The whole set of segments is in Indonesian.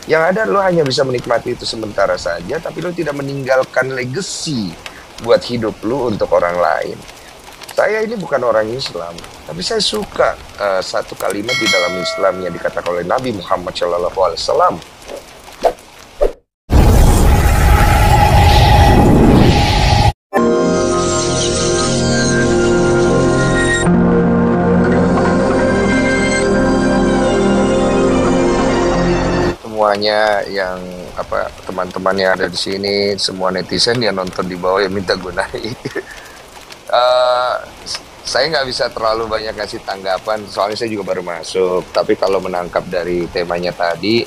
Yang ada lo hanya bisa menikmati itu sementara saja, tapi lo tidak meninggalkan legacy buat hidup lo untuk orang lain. Saya ini bukan orang Islam, tapi saya suka satu kalimat di dalam Islam yang dikatakan oleh Nabi Muhammad SAW. Semuanya yang teman-teman yang ada di sini, semua netizen yang nonton di bawah yang minta gue naik. Eh, saya nggak bisa terlalu banyak kasih tanggapan, soalnya saya juga baru masuk. Tapi kalau menangkap dari temanya tadi,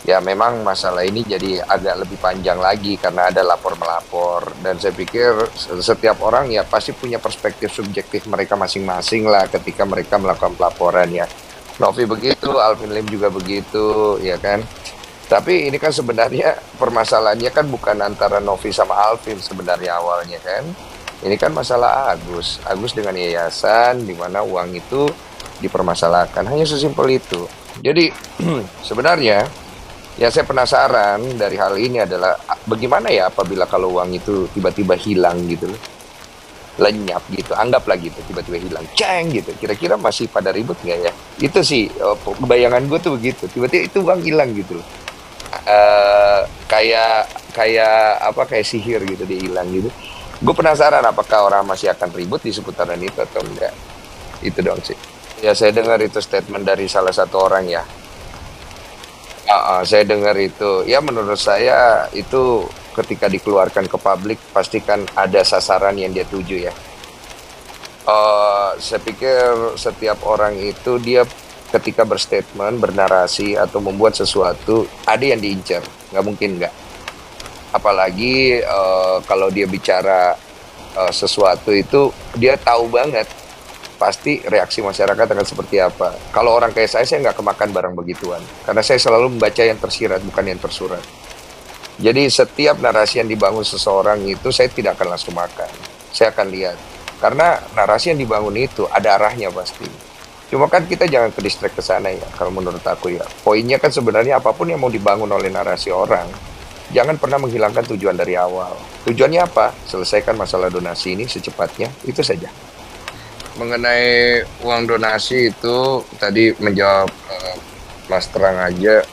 ya memang masalah ini jadi agak lebih panjang lagi karena ada lapor melapor. Dan saya pikir setiap orang ya pasti punya perspektif subjektif mereka masing-masing lah ketika mereka melakukan pelaporan ya. Novi begitu, Alvin Lim juga begitu, ya kan? Tapi ini kan sebenarnya permasalahannya kan bukan antara Novi sama Alvin sebenarnya awalnya kan. Ini kan masalah Agus. Agus dengan yayasan di mana uang itu dipermasalahkan. Hanya sesimpel itu. Jadi sebenarnya ya saya penasaran dari hal ini adalah bagaimana ya apabila kalau uang itu tiba-tiba hilang gitu loh. Lenyap gitu, anggaplah gitu tiba-tiba hilang, ceng gitu. Kira-kira masih pada ribut nggak ya? Itu sih bayangan gue tuh begitu. Tiba-tiba itu uang hilang gitu loh. Kayak kayak sihir gitu dia hilang gitu. Gue penasaran apakah orang masih akan ribut di seputaran itu atau enggak. Itu dong sih. Ya saya dengar itu statement dari salah satu orang ya. Saya dengar itu. Ya menurut saya itu ketika dikeluarkan ke publik pastikan ada sasaran yang dia tuju ya. Saya pikir setiap orang itu dia ketika berstatement, bernarasi atau membuat sesuatu ada yang diincar, nggak mungkin nggak. Apalagi kalau dia bicara sesuatu itu dia tahu banget pasti reaksi masyarakat akan seperti apa. Kalau orang kayak saya nggak kemakan barang begituan karena saya selalu membaca yang tersirat bukan yang tersurat. Jadi setiap narasi yang dibangun seseorang itu saya tidak akan langsung makan. Saya akan lihat. Karena narasi yang dibangun itu ada arahnya pasti. Cuma kan kita jangan ke distract ke sana ya, kalau menurut aku ya. Poinnya kan sebenarnya apapun yang mau dibangun oleh narasi orang, jangan pernah menghilangkan tujuan dari awal. Tujuannya apa? Selesaikan masalah donasi ini secepatnya, itu saja. Mengenai uang donasi itu, tadi menjawab Mas Terang aja,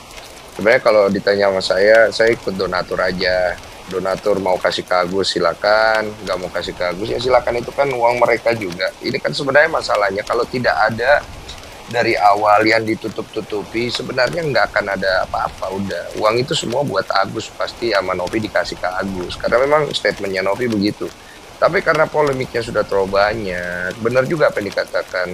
sebenarnya kalau ditanya sama saya ikut donatur aja. Donatur mau kasih ke Agus silakan, nggak mau kasih ke Agus ya silakan, itu kan uang mereka juga. Ini kan sebenarnya masalahnya kalau tidak ada dari awal yang ditutup-tutupi, sebenarnya nggak akan ada apa-apa. Udah, uang itu semua buat Agus, pasti sama Novi dikasih ke Agus. Karena memang statementnya Novi begitu. Tapi karena polemiknya sudah terlalu banyak, benar juga apa yang dikatakan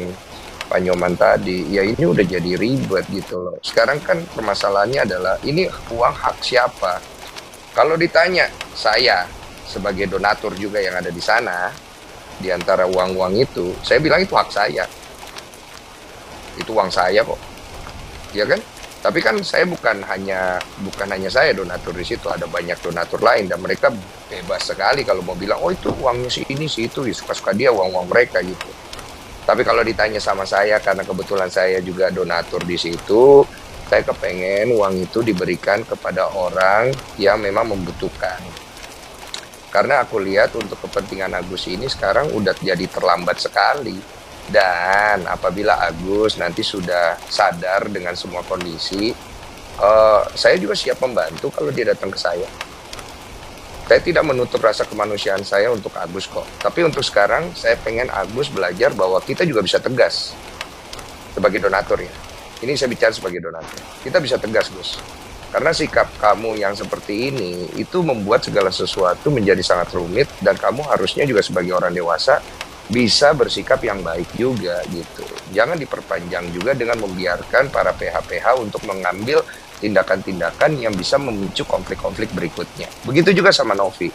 Pak Nyoman tadi, ya ini udah jadi ribet gitu loh. Sekarang kan permasalahannya adalah ini uang hak siapa? Kalau ditanya saya sebagai donatur juga yang ada di sana, di antara uang-uang itu, saya bilang itu hak saya. Itu uang saya kok. Ya kan? Tapi kan saya bukan hanya saya donatur di situ, ada banyak donatur lain dan mereka bebas sekali kalau mau bilang oh itu uangnya si ini si itu, ya suka-suka dia uang-uang mereka gitu. Tapi kalau ditanya sama saya, karena kebetulan saya juga donatur di situ, saya kepengen uang itu diberikan kepada orang yang memang membutuhkan. Karena aku lihat untuk kepentingan Agus ini sekarang udah jadi terlambat sekali. Dan apabila Agus nanti sudah sadar dengan semua kondisi, saya juga siap membantu kalau dia datang ke saya. Saya tidak menutup rasa kemanusiaan saya untuk Agus kok. Tapi untuk sekarang saya pengen Agus belajar bahwa kita juga bisa tegas sebagai donatur ya. Ini saya bicara sebagai donatur. Kita bisa tegas, Gus. Karena sikap kamu yang seperti ini itu membuat segala sesuatu menjadi sangat rumit dan kamu harusnya juga sebagai orang dewasa bisa bersikap yang baik juga gitu. Jangan diperpanjang juga dengan membiarkan para PH-PH untuk mengambil tindakan-tindakan yang bisa memicu konflik-konflik berikutnya. Begitu juga sama Novi.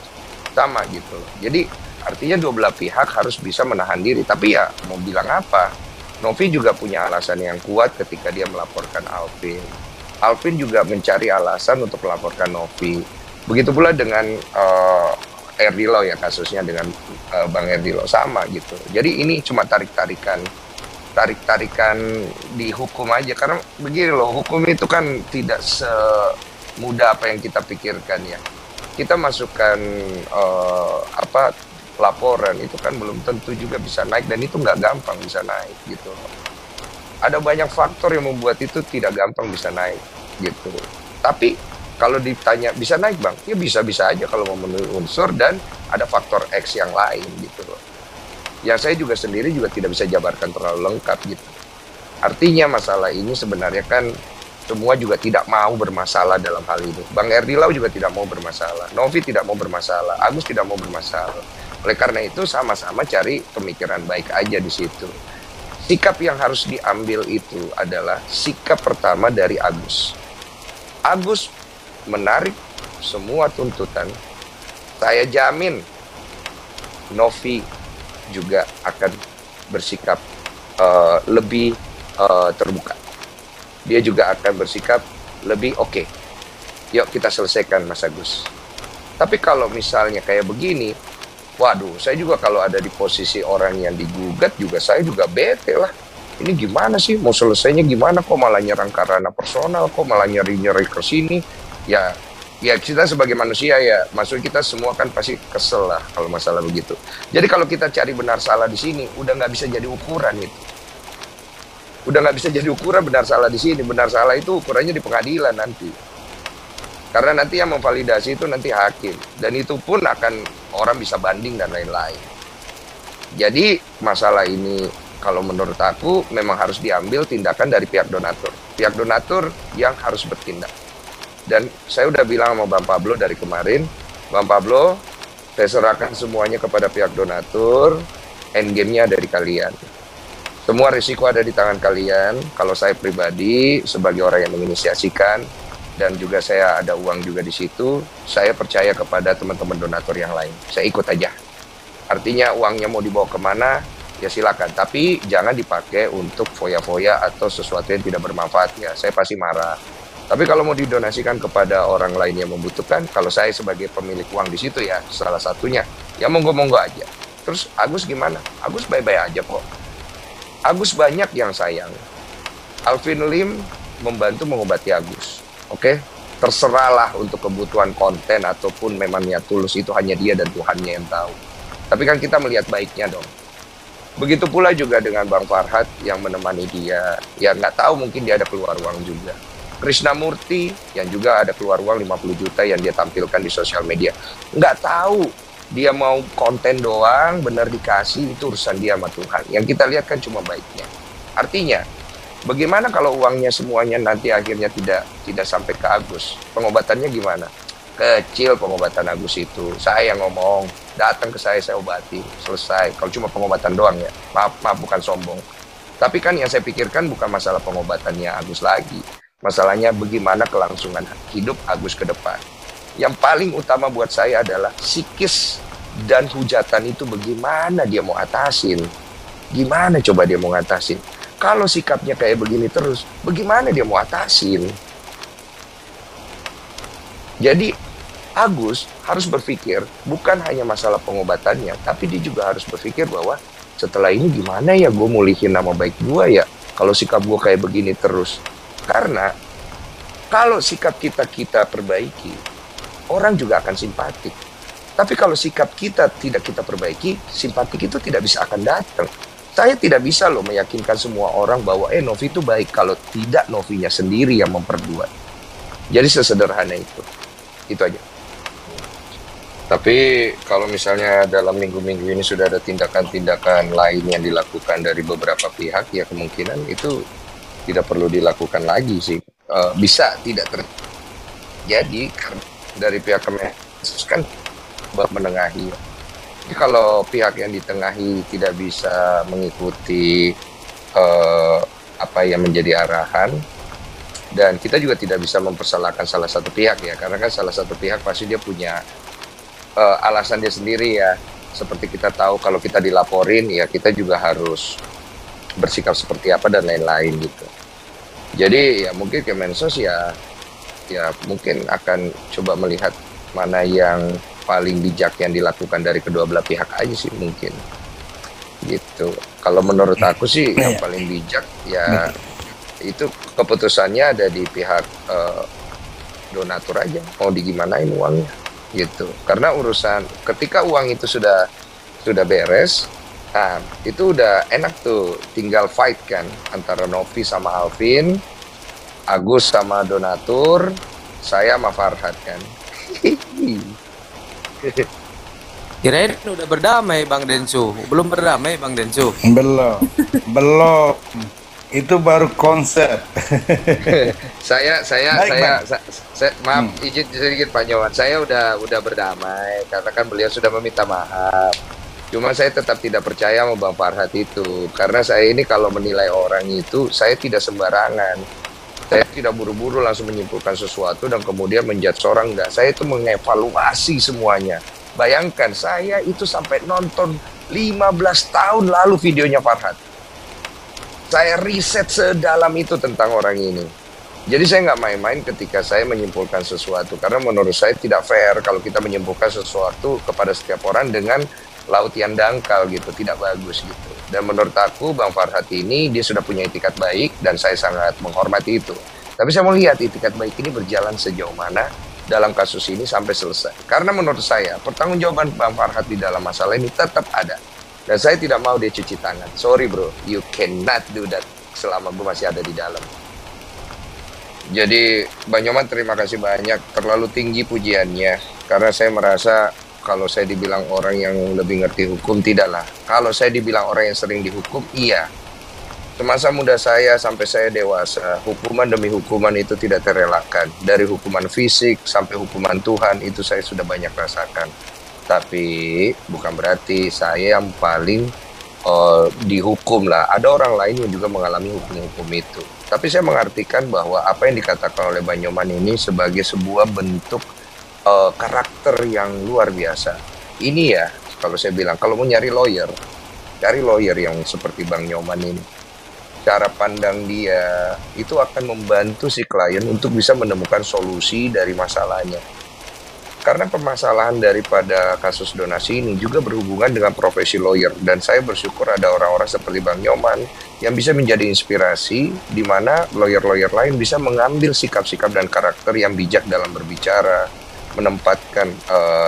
Sama gitu loh. Jadi artinya dua belah pihak harus bisa menahan diri. Tapi ya mau bilang apa? Novi juga punya alasan yang kuat ketika dia melaporkan Alvin. Alvin juga mencari alasan untuk melaporkan Novi. Begitu pula dengan Erdilo ya kasusnya dengan Bang Erdilo sama gitu. Jadi ini cuma tarik-tarikan di hukum aja karena begini loh, hukum itu kan tidak mudah apa yang kita pikirkan ya. Kita masukkan apa laporan itu kan belum tentu juga bisa naik, dan itu nggak gampang bisa naik gitu. Ada banyak faktor yang membuat itu tidak gampang bisa naik gitu. Tapi kalau ditanya bisa naik bang, ya bisa-bisa aja kalau memenuhi unsur dan ada faktor X yang lain gitu loh. Yang saya juga sendiri juga tidak bisa jabarkan terlalu lengkap gitu. Artinya masalah ini sebenarnya kan semua juga tidak mau bermasalah dalam hal ini. Bang Erdilau juga tidak mau bermasalah, Novi tidak mau bermasalah, Agus tidak mau bermasalah. Oleh karena itu sama-sama cari pemikiran baik aja di situ. Sikap yang harus diambil itu adalah sikap pertama dari Agus. Agus menarik semua tuntutan. Saya jamin Novi juga akan bersikap lebih terbuka. Dia juga akan bersikap lebih oke. Yuk kita selesaikan Mas Agus. Tapi kalau misalnya kayak begini, waduh, saya juga kalau ada di posisi orang yang digugat juga saya juga bete lah. Ini gimana sih? Mau selesainya gimana? Kok malah nyerang karena personal? Kok malah nyeri-nyeri ke sini? Ya, ya kita sebagai manusia ya, maksud kita semua kan pasti kesel lah kalau masalah begitu. Jadi kalau kita cari benar salah di sini, udah nggak bisa jadi ukuran itu. Udah nggak bisa jadi ukuran benar salah di sini. Benar salah itu ukurannya di pengadilan nanti. Karena nanti yang memvalidasi itu nanti hakim. Dan itu pun akan orang bisa banding dan lain-lain. Jadi masalah ini kalau menurut aku memang harus diambil tindakan dari pihak donatur. Pihak donatur yang harus bertindak. Dan saya udah bilang sama Bang Pablo dari kemarin, Bang Pablo, saya serahkan semuanya kepada pihak donatur, endgame-nya dari kalian. Semua risiko ada di tangan kalian. Kalau saya pribadi sebagai orang yang menginisiasikan, dan juga saya ada uang juga di situ, saya percaya kepada teman-teman donatur yang lain. Saya ikut aja. Artinya uangnya mau dibawa kemana, ya silakan. Tapi jangan dipakai untuk foya-foya atau sesuatu yang tidak bermanfaat ya. Saya pasti marah. Tapi kalau mau didonasikan kepada orang lain yang membutuhkan, kalau saya sebagai pemilik uang di situ ya, salah satunya, ya monggo-monggo aja. Terus Agus gimana? Agus bye-bye aja kok. Agus banyak yang sayang. Alvin Lim membantu mengobati Agus. Oke? Terserahlah untuk kebutuhan konten ataupun memang niat tulus itu hanya dia dan Tuhannya yang tahu. Tapi kan kita melihat baiknya dong. Begitu pula juga dengan Bang Farhad yang menemani dia. Ya nggak tahu mungkin dia ada keluar uang juga. Krishnamurti yang juga ada keluar uang 50 juta yang dia tampilkan di sosial media. Nggak tahu dia mau konten doang, benar dikasih, itu urusan dia sama Tuhan. Yang kita lihat kan cuma baiknya. Artinya, bagaimana kalau uangnya semuanya nanti akhirnya tidak sampai ke Agus? Pengobatannya gimana? Kecil pengobatan Agus itu. Saya yang ngomong, datang ke saya obati, selesai. Kalau cuma pengobatan doang ya, maaf bukan sombong. Tapi kan yang saya pikirkan bukan masalah pengobatannya Agus lagi. Masalahnya bagaimana kelangsungan hidup Agus ke depan. Yang paling utama buat saya adalah psikis dan hujatan itu bagaimana dia mau atasin. Gimana coba dia mau ngatasin? Kalau sikapnya kayak begini terus, bagaimana dia mau atasin? Jadi Agus harus berpikir bukan hanya masalah pengobatannya, tapi dia juga harus berpikir bahwa setelah ini gimana ya gue mulihin nama baik gue ya, kalau sikap gue kayak begini terus. Karena kalau sikap kita perbaiki, orang juga akan simpatik. Tapi kalau sikap kita tidak kita perbaiki, simpatik itu tidak bisa akan datang. Saya tidak bisa loh meyakinkan semua orang bahwa Novi itu baik kalau tidak Novinya sendiri yang memperbuat. Jadi sesederhana itu. Itu aja. Tapi kalau misalnya dalam minggu-minggu ini sudah ada tindakan-tindakan lain yang dilakukan dari beberapa pihak, ya kemungkinan itu tidak perlu dilakukan lagi sih. Bisa tidak terjadi dari pihak Kemensos kan menengahi. Jadi kalau pihak yang ditengahi tidak bisa mengikuti apa yang menjadi arahan, dan kita juga tidak bisa mempersalahkan salah satu pihak ya, karena kan salah satu pihak pasti dia punya alasan dia sendiri ya. Seperti kita tahu kalau kita dilaporin ya kita juga harus bersikap seperti apa dan lain-lain gitu. Jadi ya mungkin Kemensos ya mungkin akan coba melihat mana yang paling bijak yang dilakukan dari kedua belah pihak aja sih mungkin gitu. Kalau menurut aku sih yang paling bijak ya itu keputusannya ada di pihak donatur aja, mau digimanain uangnya gitu. Karena urusan ketika uang itu sudah beres, nah itu udah enak tuh, tinggal fight kan antara Novi sama Alvin, Agus sama donatur, saya sama Farhad kan. Kirain udah berdamai Bang Densu. Belum berdamai Bang Densu. Belum, belum. Itu baru konsep. saya saya Baik, saya, Bang. saya maaf izin sedikit Pak Nyoman, saya udah berdamai karena kan beliau sudah meminta maaf. Cuma saya tetap tidak percaya sama Bang Farhad itu, karena saya ini kalau menilai orang itu saya tidak sembarangan. Saya tidak buru-buru langsung menyimpulkan sesuatu dan kemudian menjudge orang, enggak. Saya itu mengevaluasi semuanya. Bayangkan saya itu sampai nonton 15 tahun lalu videonya Farhad. Saya riset sedalam itu tentang orang ini. Jadi saya nggak main-main ketika saya menyimpulkan sesuatu. Karena menurut saya tidak fair kalau kita menyimpulkan sesuatu kepada setiap orang dengan laut yang dangkal gitu. Tidak bagus gitu. Dan menurut aku Bang Farhad ini dia sudah punya itikat baik dan saya sangat menghormati itu. Tapi saya mau lihat itikat baik ini berjalan sejauh mana dalam kasus ini sampai selesai. Karena menurut saya pertanggungjawaban Bang Farhad di dalam masalah ini tetap ada. Dan saya tidak mau dia cuci tangan. Sorry bro, you cannot do that selama gue masih ada di dalam. Jadi Bang Nyoman terima kasih banyak. Terlalu tinggi pujiannya. Karena saya merasa kalau saya dibilang orang yang lebih ngerti hukum, tidaklah. Kalau saya dibilang orang yang sering dihukum, iya. Semasa muda saya sampai saya dewasa, hukuman demi hukuman itu tidak terelakkan. Dari hukuman fisik sampai hukuman Tuhan itu saya sudah banyak rasakan. Tapi bukan berarti saya yang paling dihukum lah. Ada orang lain yang juga mengalami hukum-hukum itu. Tapi saya mengartikan bahwa apa yang dikatakan oleh Bang Nyoman ini sebagai sebuah bentuk karakter yang luar biasa. Ini ya, kalau saya bilang, kalau mau nyari lawyer, cari lawyer yang seperti Bang Nyoman ini. Cara pandang dia itu akan membantu si klien untuk bisa menemukan solusi dari masalahnya. Karena permasalahan daripada kasus donasi ini juga berhubungan dengan profesi lawyer. Dan saya bersyukur ada orang-orang seperti Bang Nyoman yang bisa menjadi inspirasi di mana lawyer-lawyer lain bisa mengambil sikap-sikap dan karakter yang bijak dalam berbicara, menempatkan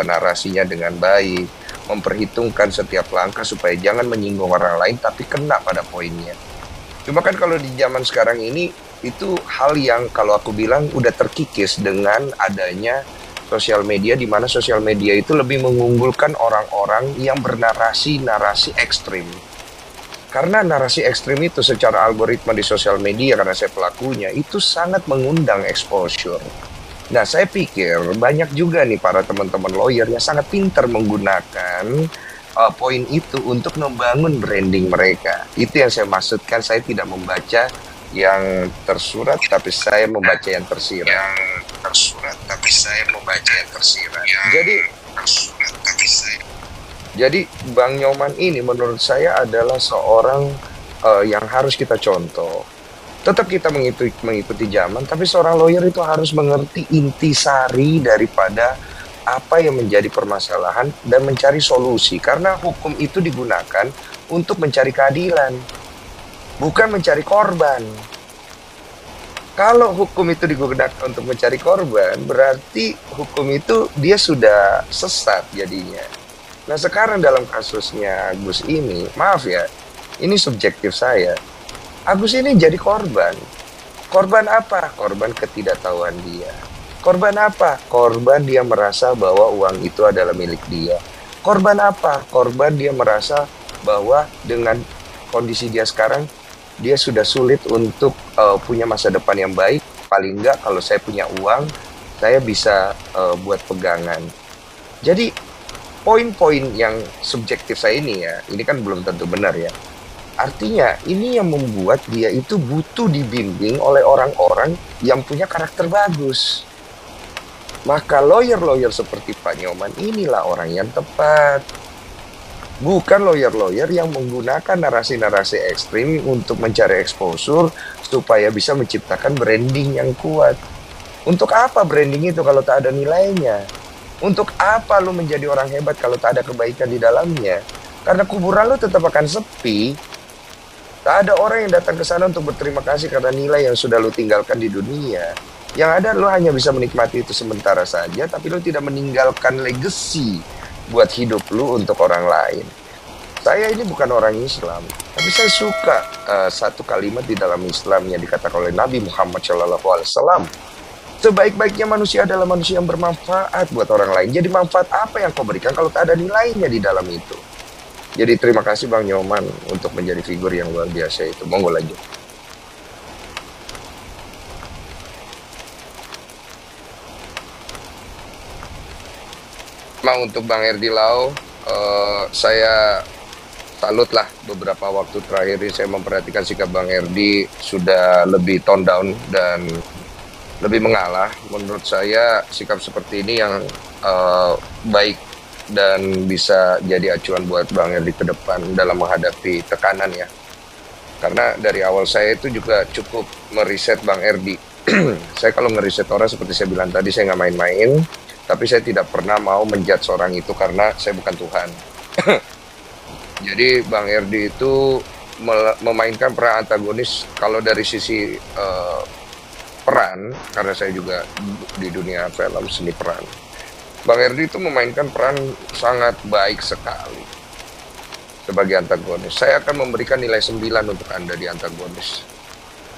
narasinya dengan baik, memperhitungkan setiap langkah supaya jangan menyinggung orang lain tapi kena pada poinnya. Cuma kan kalau di zaman sekarang ini itu hal yang kalau aku bilang udah terkikis dengan adanya sosial media, di mana sosial media itu lebih mengunggulkan orang-orang yang bernarasi-narasi ekstrim. Karena narasi ekstrim itu secara algoritma di sosial media, karena saya pelakunya, itu sangat mengundang exposure. Nah, saya pikir banyak juga nih para teman-teman lawyer yang sangat pintar menggunakan poin itu untuk membangun branding mereka. Itu yang saya maksudkan, saya tidak membaca yang tersurat, tapi saya membaca yang tersirat. Jadi Bang Nyoman ini menurut saya adalah seorang yang harus kita contoh. Tetap kita mengikuti zaman, tapi seorang lawyer itu harus mengerti intisari daripada apa yang menjadi permasalahan dan mencari solusi. Karena hukum itu digunakan untuk mencari keadilan, bukan mencari korban. Kalau hukum itu digunakan untuk mencari korban, berarti hukum itu dia sudah sesat jadinya. Nah sekarang dalam kasusnya Agus ini, maaf ya, ini subjektif saya. Agus ini jadi korban. Korban apa? Korban ketidaktahuan dia. Korban apa? Korban dia merasa bahwa uang itu adalah milik dia. Korban apa? Korban dia merasa bahwa dengan kondisi dia sekarang, dia sudah sulit untuk punya masa depan yang baik. Paling enggak kalau saya punya uang, saya bisa buat pegangan. Jadi poin-poin yang subjektif saya ini ya, ini kan belum tentu benar ya. Artinya ini yang membuat dia itu butuh dibimbing oleh orang-orang yang punya karakter bagus. Maka lawyer-lawyer seperti Pak Nyoman inilah orang yang tepat. Bukan lawyer-lawyer yang menggunakan narasi-narasi ekstrim untuk mencari exposure supaya bisa menciptakan branding yang kuat. Untuk apa branding itu kalau tak ada nilainya? Untuk apa lu menjadi orang hebat kalau tak ada kebaikan di dalamnya? Karena kuburan lu tetap akan sepi. Tak ada orang yang datang ke sana untuk berterima kasih karena nilai yang sudah lu tinggalkan di dunia. Yang ada lo hanya bisa menikmati itu sementara saja, tapi lo tidak meninggalkan legacy buat hidup lo untuk orang lain. Saya ini bukan orang Islam, tapi saya suka satu kalimat di dalam Islam yang dikatakan oleh Nabi Muhammad SAW. Sebaik-baiknya manusia adalah manusia yang bermanfaat buat orang lain. Jadi manfaat apa yang kau berikan kalau tak ada nilainya di dalam itu? Jadi terima kasih Bang Nyoman untuk menjadi figur yang luar biasa itu. Monggo lanjut. Untuk Bang Erdi Lau, saya salut lah beberapa waktu terakhir ini saya memperhatikan sikap Bang Erdi sudah lebih tone down dan lebih mengalah. Menurut saya sikap seperti ini yang baik dan bisa jadi acuan buat Bang Erdi ke depan dalam menghadapi tekanan ya. Karena dari awal saya itu juga cukup meriset Bang Erdi. Saya kalau ngeriset orang seperti saya bilang tadi, saya nggak main-main. Tapi saya tidak pernah mau menjudge orang itu karena saya bukan Tuhan. Jadi Bang Erdi itu memainkan peran antagonis kalau dari sisi peran, karena saya juga di dunia film seni peran. Bang Erdi itu memainkan peran sangat baik sekali sebagai antagonis. Saya akan memberikan nilai 9 untuk Anda di antagonis.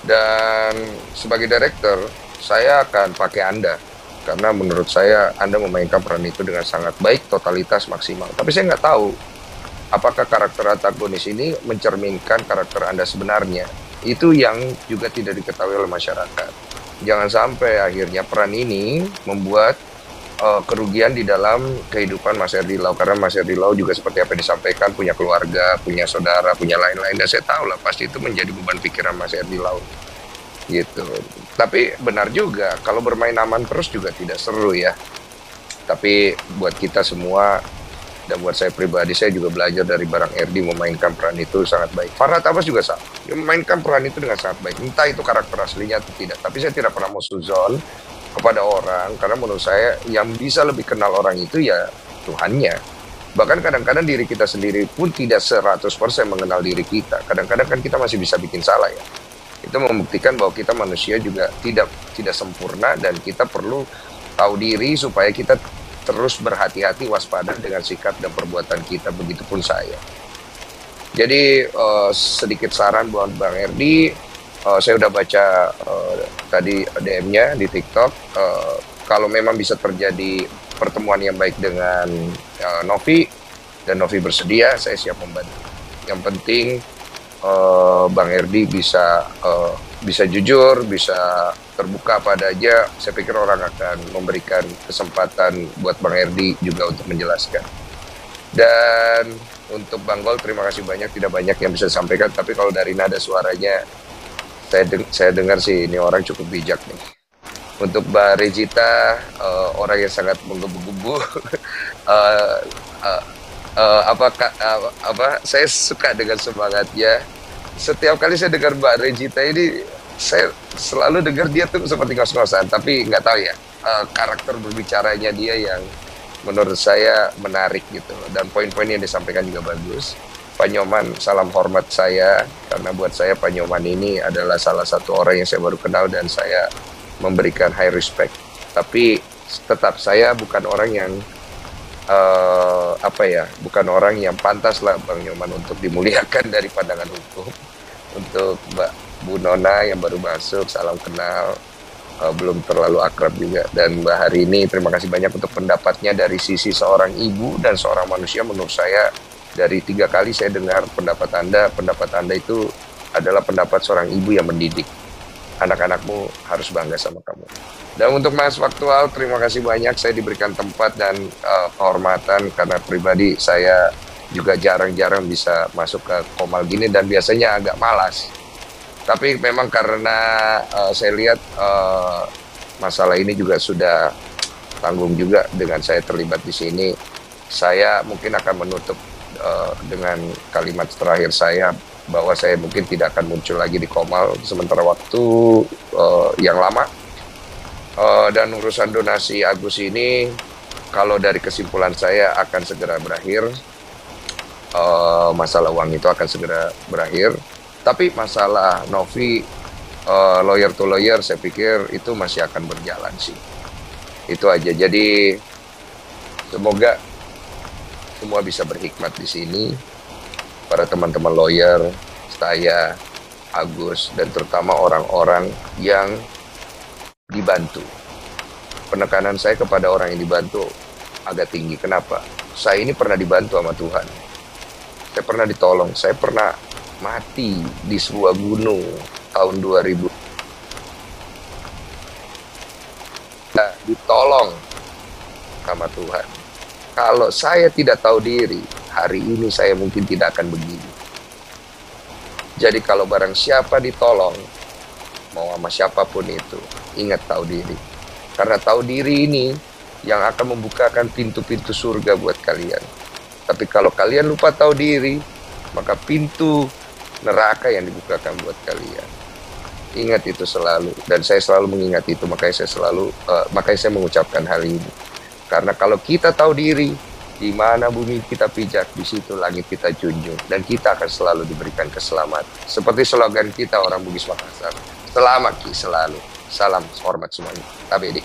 Dan sebagai director, saya akan pakai Anda. Karena menurut saya Anda memainkan peran itu dengan sangat baik, totalitas maksimal. Tapi saya nggak tahu apakah karakter antagonis ini mencerminkan karakter Anda sebenarnya. Itu yang juga tidak diketahui oleh masyarakat. Jangan sampai akhirnya peran ini membuat kerugian di dalam kehidupan Mas Erdi Lau. Karena Mas Erdi Lau juga seperti apa yang disampaikan, punya keluarga, punya saudara, punya lain-lain. Dan saya tahu lah pasti itu menjadi beban pikiran Mas Erdi Lau. Gitu. Tapi benar juga kalau bermain aman terus juga tidak seru ya. Tapi buat kita semua dan buat saya pribadi, saya juga belajar dari Bang Erdi memainkan peran itu sangat baik. Farhad Abbas juga sama, dia memainkan peran itu dengan sangat baik. Entah itu karakter aslinya atau tidak. Tapi saya tidak pernah mau suzon kepada orang, karena menurut saya yang bisa lebih kenal orang itu ya Tuhannya. Bahkan kadang-kadang diri kita sendiri pun tidak 100% mengenal diri kita. Kadang-kadang kan kita masih bisa bikin salah ya. Itu membuktikan bahwa kita manusia juga tidak sempurna dan kita perlu tahu diri supaya kita terus berhati-hati, waspada dengan sikap dan perbuatan kita. Begitupun saya. Jadi sedikit saran buat Bang Erdi, saya udah baca tadi DM-nya di TikTok. Kalau memang bisa terjadi pertemuan yang baik dengan Novi dan Novi bersedia, saya siap membantu. Yang penting Bang Erdi bisa jujur, bisa terbuka pada aja. Saya pikir orang akan memberikan kesempatan buat Bang Erdi juga untuk menjelaskan. Dan untuk Bang Gol, terima kasih banyak. Tidak banyak yang bisa disampaikan, tapi kalau dari nada suaranya saya dengar sih ini orang cukup bijak nih. Untuk Mbak Regita, orang yang sangat menggebu-gebu. Saya suka dengan semangatnya. Setiap kali saya dengar Mbak Regita ini, saya selalu dengar dia tuh seperti ngos-ngosan, tapi nggak tahu ya, karakter berbicaranya dia yang menurut saya menarik gitu. Dan poin-poin yang disampaikan juga bagus. Pak Nyoman, salam hormat saya, karena buat saya Pak Nyoman ini adalah salah satu orang yang saya baru kenal dan saya memberikan high respect. Tapi tetap saya bukan orang yang bukan orang yang pantas lah Bang Nyoman untuk dimuliakan dari pandangan hukum. Untuk Mbak Bu Nona yang baru masuk, salam kenal, belum terlalu akrab juga. Dan Mbak hari ini terima kasih banyak untuk pendapatnya dari sisi seorang ibu dan seorang manusia. Menurut saya dari 3 kali saya dengar pendapat Anda itu adalah pendapat seorang ibu yang mendidik. Anak-anakmu harus bangga sama kamu. Dan untuk Mas Faktual, terima kasih banyak. Saya diberikan tempat dan kehormatan karena pribadi saya juga jarang-jarang bisa masuk ke Komal gini dan biasanya agak malas. Tapi memang karena saya lihat masalah ini juga sudah tanggung juga dengan saya terlibat di sini. Saya mungkin akan menutup dengan kalimat terakhir saya bahwa saya mungkin tidak akan muncul lagi di Komal sementara waktu yang lama. Dan urusan donasi Agus ini, kalau dari kesimpulan saya akan segera berakhir. Masalah uang itu akan segera berakhir. Tapi masalah Novi lawyer to lawyer, saya pikir itu masih akan berjalan sih. Itu aja. Jadi semoga semua bisa berhikmat di sini, para teman-teman lawyer, saya, Agus, dan terutama orang-orang yang dibantu. Penekanan saya kepada orang yang dibantu agak tinggi. Kenapa? Saya ini pernah dibantu sama Tuhan. Saya pernah ditolong. Saya pernah mati di sebuah gunung tahun 2000. Ditolong sama Tuhan. Kalau saya tidak tahu diri, hari ini saya mungkin tidak akan begini. Jadi kalau barang siapa ditolong, mau sama siapapun itu, ingat tahu diri. Karena tahu diri ini yang akan membukakan pintu-pintu surga buat kalian. Tapi kalau kalian lupa tahu diri, maka pintu neraka yang dibukakan buat kalian. Ingat itu selalu, dan saya selalu mengingat itu, makanya saya mengucapkan hal ini. Karena kalau kita tahu diri, di mana bumi kita pijak, di situ langit kita junjung, dan kita akan selalu diberikan keselamatan. Seperti slogan kita orang Bugis Makassar, selamat Ki selalu. Salam hormat semuanya. Tabedi.